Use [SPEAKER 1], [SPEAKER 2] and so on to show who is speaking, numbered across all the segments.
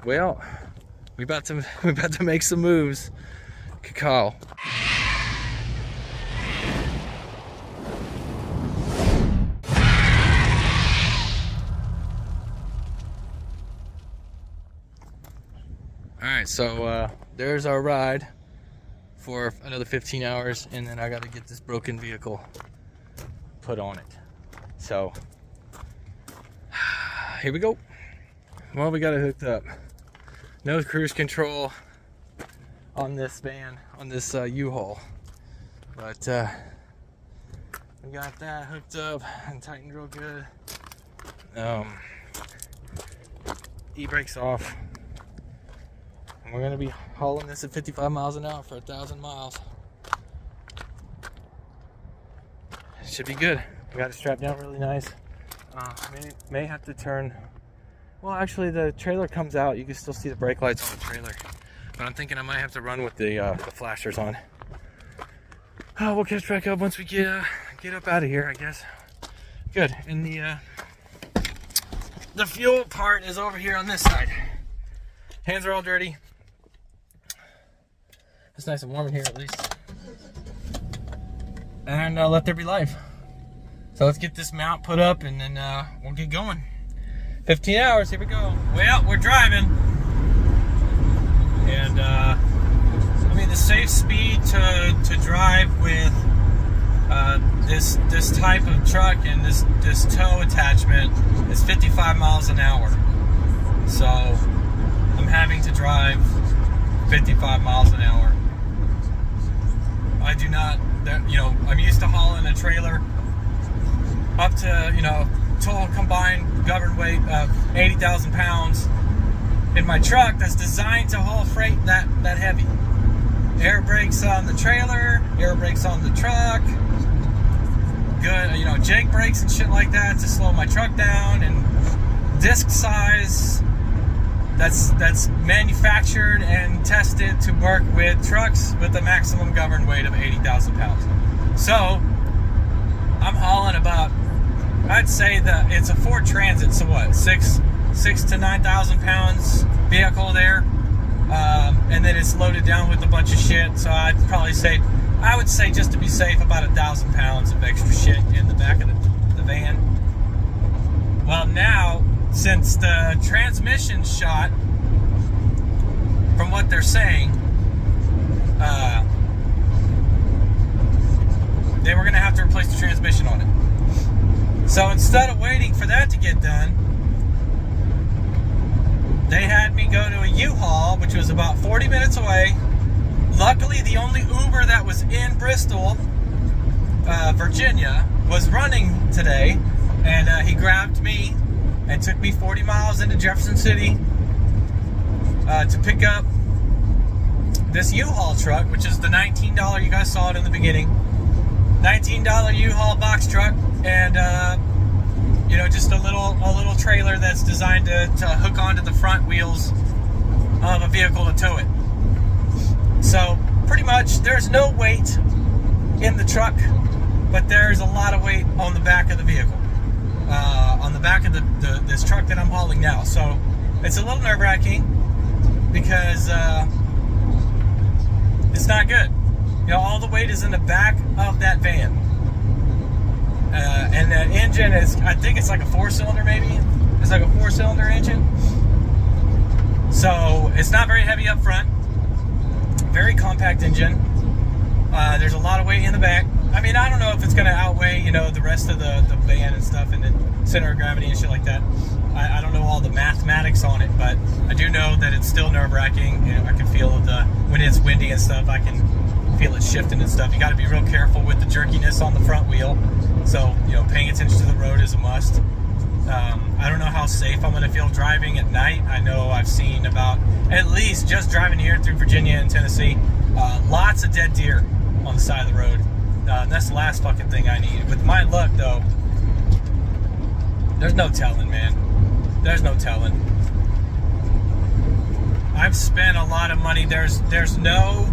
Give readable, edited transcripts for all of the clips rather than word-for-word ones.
[SPEAKER 1] Well, we about to make some moves. Cacao. Alright, so there's our ride for another 15 hours, and then I got to get this broken vehicle put on it. So, here we go. Well, we got it hooked up. No cruise control on this van, on this U-Haul. But we got that hooked up and tightened real good. E-brakes off. We're gonna be hauling this at 55 miles an hour for 1,000 miles. Should be good. We got it strapped down really nice. May have to turn. Well, actually, the trailer comes out. You can still see the brake lights on the trailer. But I'm thinking I might have to run with the flashers on. We'll catch back up once we get up out of here, I guess. Good. And the fuel part is over here on this side. Hands are all dirty. It's nice and warm in here at least. And let there be life. So let's get this mount put up and then we'll get going. 15 hours, here we go. Well, we're driving. And I mean the safe speed to drive with this type of truck and this tow attachment is 55 miles an hour. So I'm having to drive 55 miles an hour. I do not, I'm used to hauling a trailer up to, total combined governed weight of 80,000 pounds in my truck that's designed to haul freight that heavy. Air brakes on the trailer, air brakes on the truck, good, jake brakes and shit like that to slow my truck down, and disc size that's manufactured and tested to work with trucks with a maximum governed weight of 80,000 pounds. So I'm hauling about, I'd say that it's a Ford Transit, so what, 6 to 9,000 pounds vehicle there, and then it's loaded down with a bunch of shit. So I would say just to be safe, about 1,000 pounds of extra shit in the back of the van. Well, now, since the transmission's shot, from what they're saying, they were going to have to replace the transmission on it. So instead of waiting for that to get done, they had me go to a U-Haul, which was about 40 minutes away. Luckily, the only Uber that was in Bristol, Virginia, was running today, and he grabbed me and took me 40 miles into Jefferson City to pick up this U-Haul truck, which is the $19, you guys saw it in the beginning, $19 U-Haul box truck, and just a little trailer that's designed to hook onto the front wheels of a vehicle to tow it. So pretty much there's no weight in the truck, but there's a lot of weight on the back of the vehicle, on the back of this truck that I'm hauling now. So it's a little nerve-wracking because it's not good. All the weight is in the back of that van. And the engine is, I think it's like a 4-cylinder maybe. It's like a 4-cylinder engine. So it's not very heavy up front. Very compact engine. There's a lot of weight in the back. I mean, I don't know if it's going to outweigh, the rest of the van and stuff, and the center of gravity and shit like that. I don't know all the mathematics on it, but I do know that it's still nerve-wracking. I can feel when it's windy and stuff, I can feel it shifting and stuff. You got to be real careful with the jerkiness on the front wheel. So, paying attention to the road is a must. I don't know how safe I'm going to feel driving at night. I know I've seen about, at least just driving here through Virginia and Tennessee, lots of dead deer on the side of the road. That's the last fucking thing I need. With my luck, though, there's no telling, man. There's no telling. I've spent a lot of money. There's no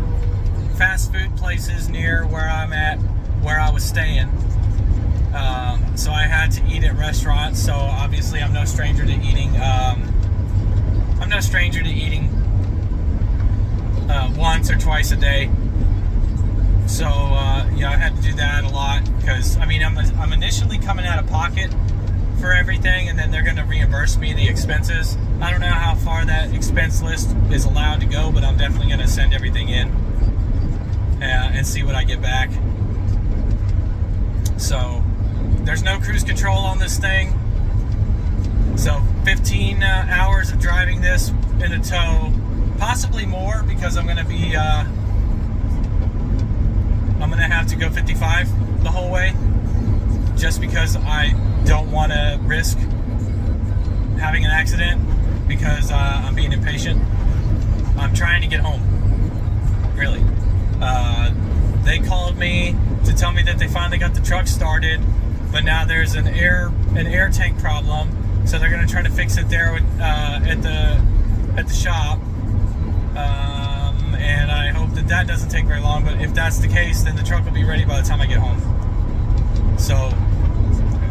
[SPEAKER 1] fast food places near where I'm at, where I was staying. So I had to eat at restaurants. So obviously I'm no stranger to eating. I'm no no stranger to eating once or twice a day. So I had to do that a lot because I mean I'm initially coming out of pocket for everything, and then they're going to reimburse me the expenses. I don't know how far that expense list is allowed to go, but I'm definitely going to send everything in and see what I get back. So there's no cruise control on this thing. So 15 hours of driving this in a tow, possibly more, because I'm going to be I'm going to have to go 55 the whole way, just because I don't want to risk having an accident, because I'm being impatient. I'm trying to get home, really. They called me to tell me that they finally got the truck started, but now there's an air tank problem, so they're going to try to fix it there at the shop. And I hope that doesn't take very long, but if that's the case, then the truck will be ready by the time I get home. So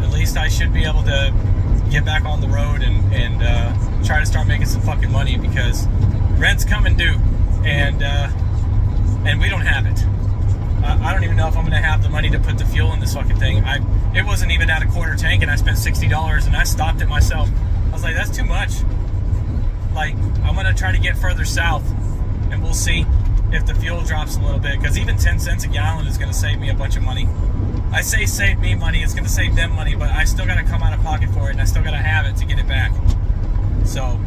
[SPEAKER 1] at least I should be able to get back on the road and try to start making some fucking money, because rent's coming due, and we don't have it. I don't even know if I'm going to have the money to put the fuel in this fucking thing. It wasn't even at a quarter tank, and I spent $60, and I stopped it myself. I was like, that's too much. Like, I'm going to try to get further south, and we'll see if the fuel drops a little bit, because even 10 cents a gallon is going to save me a bunch of money. I say save me money, it's going to save them money, but I still got to come out of pocket for it, and I still got to have it to get it back. So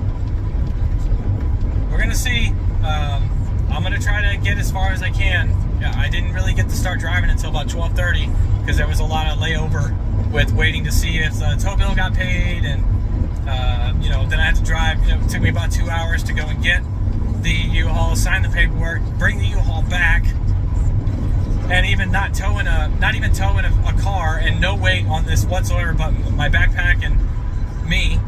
[SPEAKER 1] we're going to see. I'm going to try to get as far as I can. Yeah, I didn't really get to start driving until about 12:30, because there was a lot of layover with waiting to see if the tow bill got paid, and then I had to drive. It took me about 2 hours to go and get the U-Haul, sign the paperwork, bring the U-Haul back, and even not even towing a car, and no weight on this whatsoever but my backpack and me.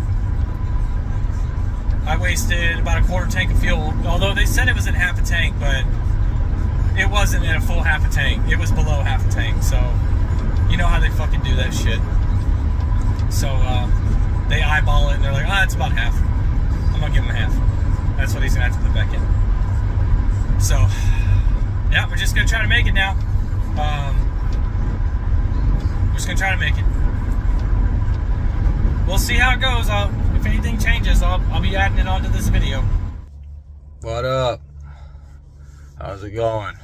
[SPEAKER 1] I wasted about a quarter tank of fuel, although they said it was in half a tank, but it wasn't in a full half a tank. It was below half a tank, so you know how they fucking do that shit. So they eyeball it, and they're like, it's about half. I'm gonna give him half. That's what he's gonna have to put back in. So, yeah, we're just gonna try to make it now. We're just gonna try to make it. We'll see how it goes. If anything changes, I'll be adding it onto this video. What up? How's it going?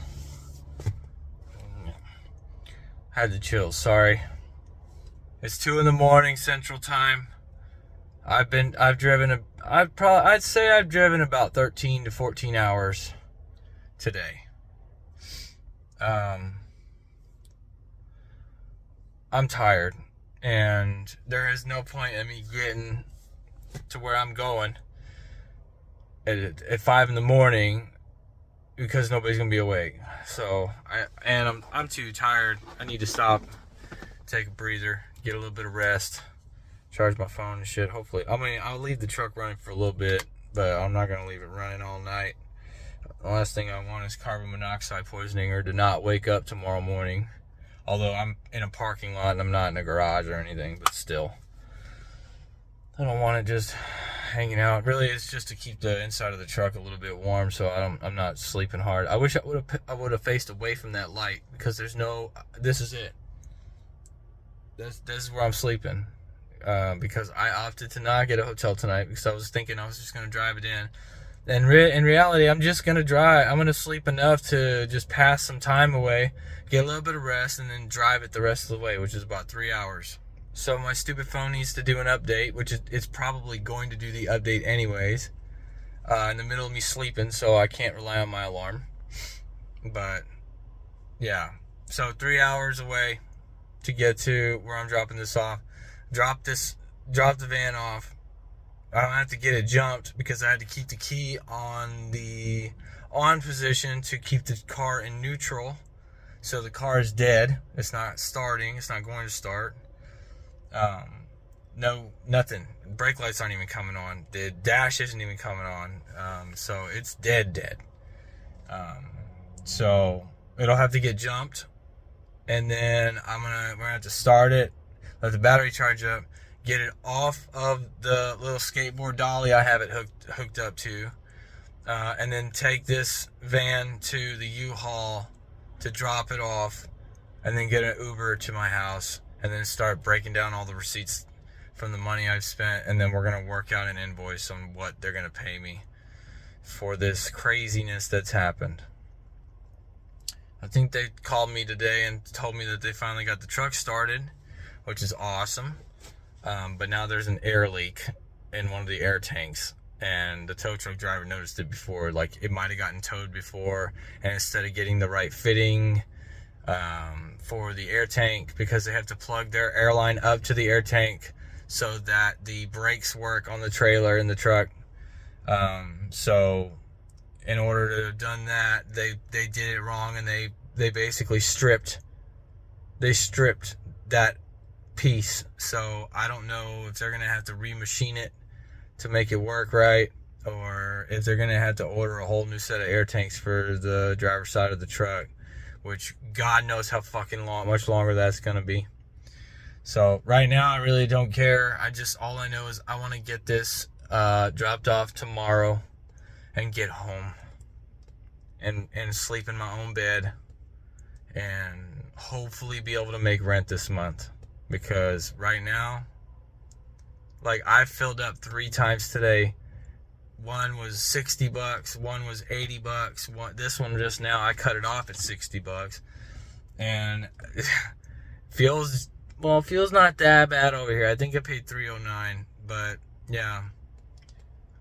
[SPEAKER 1] Had to chill, sorry. It's 2 in the morning Central Time. I'd driven about 13 to 14 hours today. I'm tired, and there is no point in me getting to where I'm going at 5 in the morning, because nobody's gonna be awake. So I'm too tired. I need to stop, take a breather, get a little bit of rest, charge my phone and shit. Hopefully, I'll leave the truck running for a little bit, but I'm not gonna leave it running all night. The last thing I want is carbon monoxide poisoning, or to not wake up tomorrow morning. Although I'm in a parking lot and I'm not in a garage or anything, but still, I don't want it just hanging out. Really, it's just to keep the inside of the truck a little bit warm, so I'm not sleeping hard. I wish I would have faced away from that light, because this is it. This is where I'm sleeping, because I opted to not get a hotel tonight, because I was thinking I was just going to drive it in. And in reality, I'm just going to drive. I'm going to sleep enough to just pass some time away, get a little bit of rest, and then drive it the rest of the way, which is about 3 hours. So my stupid phone needs to do an update, which it's probably going to do the update anyways, in the middle of me sleeping, so I can't rely on my alarm. But yeah, so 3 hours away to get to where I'm dropping this off. Drop the van off. I don't have to get it jumped, because I had to keep the key on the on position to keep the car in neutral. So the car is dead. It's not starting. It's not going to start. No, nothing. Brake lights aren't even coming on. The dash isn't even coming on. So it's dead. So it'll have to get jumped, and then we're gonna have to start it, let the battery charge up, get it off of the little skateboard dolly I have it hooked up to, and then take this van to the U-Haul to drop it off, and then get an Uber to my house, and then start breaking down all the receipts from the money I've spent, and then we're going to work out an invoice on what they're going to pay me for this craziness that's happened. I think they called me today and told me that they finally got the truck started, which is awesome. But now there's an air leak in one of the air tanks, and the tow truck driver noticed it before. Like, it might have gotten towed before, and instead of getting the right fitting for the air tank, because they have to plug their airline up to the air tank so that the brakes work on the trailer in the truck. So in order to have done that, they did it wrong, and they basically stripped that piece. So I don't know if they're gonna have to remachine it to make it work right, or if they're gonna have to order a whole new set of air tanks for the driver's side of the truck, which God knows how fucking much longer that's gonna be. So right now I really don't care. All I know is I want to get this dropped off tomorrow and get home and sleep in my own bed and hopefully be able to make rent this month. Because right now, like, I filled up 3 times today. One was $60, one was $80. This one just now, I cut it off at $60, and feels not that bad over here. I think I paid $309, but yeah,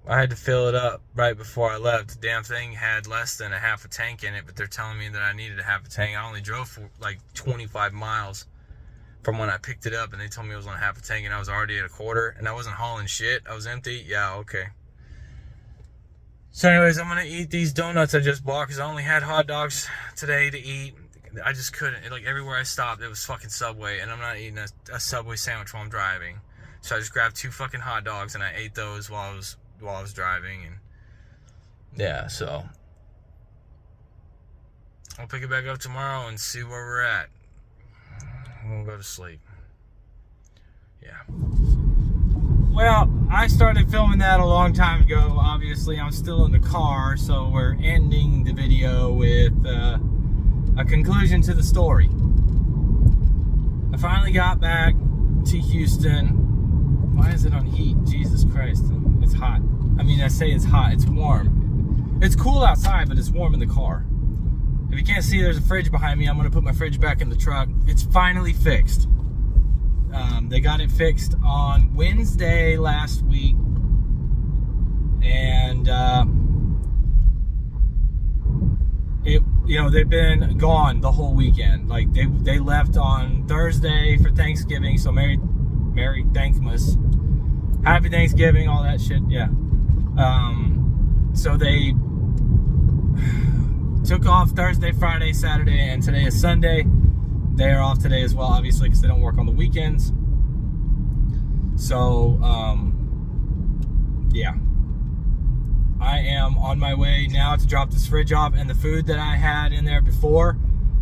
[SPEAKER 1] I had to fill it up right before I left. The damn thing had less than a half a tank in it, but they're telling me that I needed a half a tank. I only drove for like 25 miles from when I picked it up, and they told me it was on a half a tank, and I was already at a quarter, and I wasn't hauling shit. I was empty. Yeah, okay. So anyways, I'm going to eat these donuts I just bought, because I only had hot dogs today to eat. I just couldn't. Like, everywhere I stopped, it was fucking Subway, and I'm not eating a Subway sandwich while I'm driving. So I just grabbed 2 fucking hot dogs, and I ate those while I was driving, and yeah, so I'll pick it back up tomorrow and see where we're at. We'll go to sleep. Yeah. Well, I started filming that a long time ago. Obviously, I'm still in the car, so we're ending the video with a conclusion to the story. I finally got back to Houston. Why is it on heat? Jesus Christ. It's hot. I mean, I say it's hot. It's warm. It's cool outside, but it's warm in the car. If you can't see, there's a fridge behind me. I'm going to put my fridge back in the truck. It's finally fixed. They got it fixed on Wednesday last week. And, they've been gone the whole weekend. Like, they left on Thursday for Thanksgiving. So Merry Thankmas. Happy Thanksgiving, all that shit. Yeah. So they took off Thursday, Friday, Saturday, and today is Sunday. They are off today as well, obviously, because they don't work on the weekends. So, yeah. I am on my way now to drop this fridge off, and the food that I had in there before,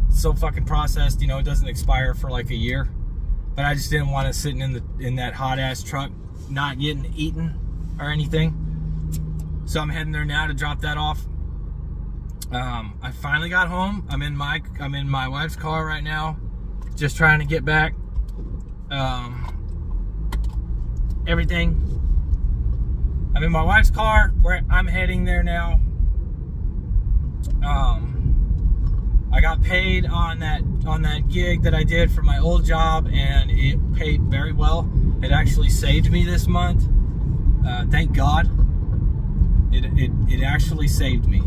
[SPEAKER 1] it's so fucking processed, it doesn't expire for like a year. But I just didn't want it sitting in that hot-ass truck, not getting eaten or anything. So I'm heading there now to drop that off. I finally got home. I'm in my wife's car right now, just trying to get back everything. I'm in my wife's car where I'm heading there now. I got paid on that gig that I did for my old job, and it paid very well. It actually saved me this month. Thank God. It actually saved me.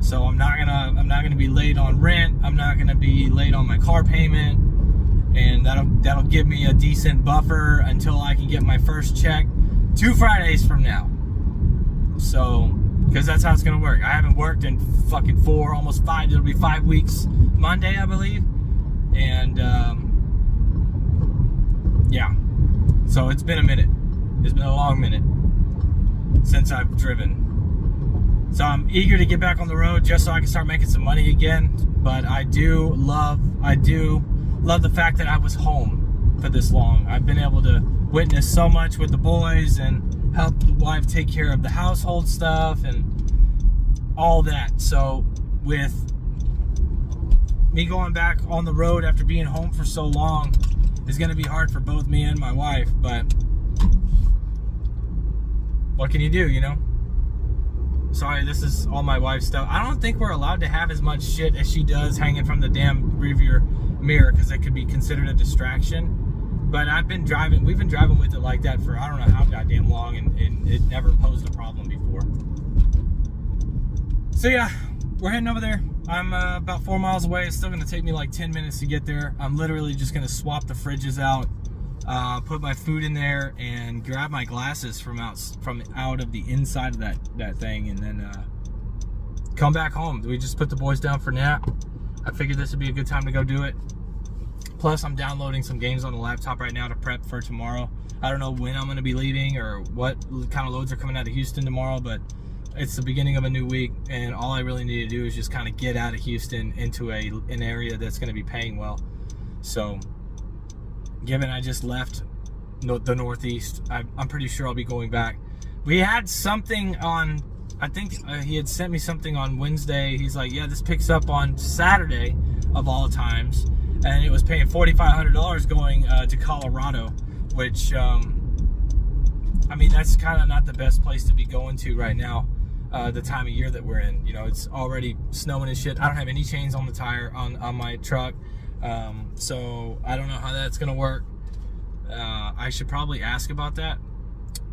[SPEAKER 1] So I'm not gonna be late on rent. I'm not gonna be late on my car payment, and that'll give me a decent buffer until I can get my first check 2 Fridays from now. So, because that's how it's gonna work. I haven't worked in fucking 4, almost 5. It'll be 5 weeks Monday, I believe, and yeah. So it's been a minute. It's been a long minute since I've driven. So I'm eager to get back on the road just so I can start making some money again. But I do love the fact that I was home for this long. I've been able to witnessed so much with the boys and helped the wife take care of the household stuff and all that. So with me going back on the road after being home for so long is going to be hard for both me and my wife, but what can you do, you know? Sorry, this is all my wife's stuff. I don't think we're allowed to have as much shit as she does hanging from the damn rearview mirror because it could be considered a distraction. But we've been driving with it like that for I don't know how goddamn long, and it never posed a problem before. So yeah, we're heading over there. I'm about 4 miles away. It's still going to take me like 10 minutes to get there. I'm literally just going to swap the fridges out, put my food in there, and grab my glasses from out of the inside of that thing, and then come back home. We just put the boys down for nap. I figured this would be a good time to go do it. Plus, I'm downloading some games on the laptop right now to prep for tomorrow. I don't know when I'm going to be leaving or what kind of loads are coming out of Houston tomorrow, but it's the beginning of a new week, and all I really need to do is just kind of get out of Houston into an area that's going to be paying well. So, given I just left the Northeast, I'm pretty sure I'll be going back. We had something on, I think he had sent me something on Wednesday. He's like, yeah, this picks up on Saturday of all times. And it was paying $4,500 going to Colorado, which, I mean, that's kind of not the best place to be going to right now, the time of year that we're in. You know, it's already snowing and shit. I don't have any chains on the tire on my truck, so I don't know how that's going to work. I should probably ask about that,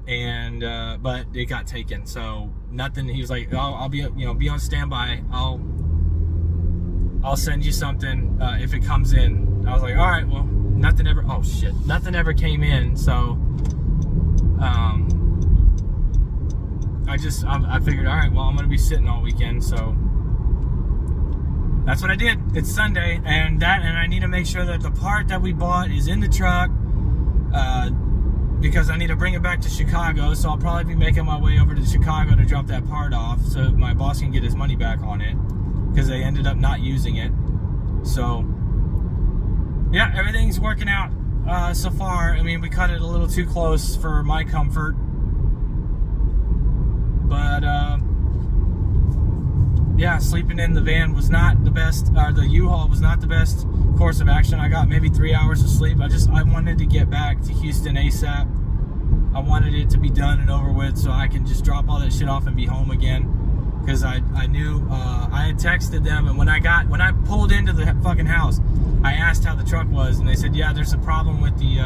[SPEAKER 1] and but it got taken, so nothing. He was like, I'll be, be on standby. I'll send you something if it comes in. I was like, all right, well, nothing ever came in, so I figured, all right, well, I'm gonna be sitting all weekend, so that's what I did. It's Sunday, and I need to make sure that the part that we bought is in the truck, because I need to bring it back to Chicago, so I'll probably be making my way over to Chicago to drop that part off so my boss can get his money back on it, because they ended up not using it. So yeah, everything's working out so far. I mean, we cut it a little too close for my comfort, but yeah, sleeping in the van was not the best, or the U-Haul was not the best course of action. I got maybe 3 hours of sleep. I wanted to get back to Houston ASAP. I wanted it to be done and over with so I can just drop all that shit off and be home again. Because I knew, I had texted them, and when I pulled into the fucking house, I asked how the truck was, and they said, yeah, there's a problem with the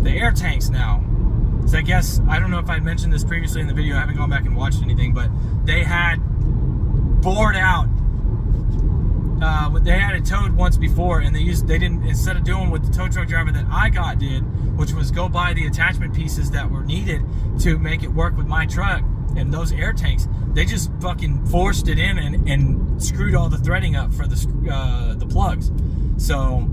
[SPEAKER 1] air tanks now. So I guess, I don't know if I mentioned this previously in the video, I haven't gone back and watched anything, but they had bored out, they had it towed once before, and they didn't, instead of doing what the tow truck driver that I got did, which was go buy the attachment pieces that were needed to make it work with my truck and those air tanks, they just fucking forced it in and screwed all the threading up for the plugs. So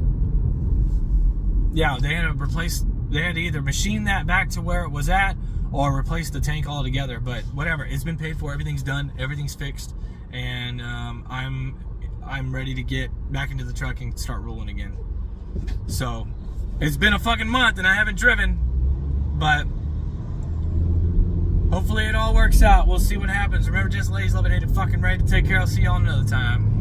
[SPEAKER 1] yeah, they had to either machine that back to where it was at or replace the tank altogether. But whatever, it's been paid for, everything's done, everything's fixed, and I'm ready to get back into the truck and start rolling again. So it's been a fucking month and I haven't driven, but hopefully it all works out. We'll see what happens. Remember, just ladies, love it, hate it, fucking ready to take care. I'll see y'all another time.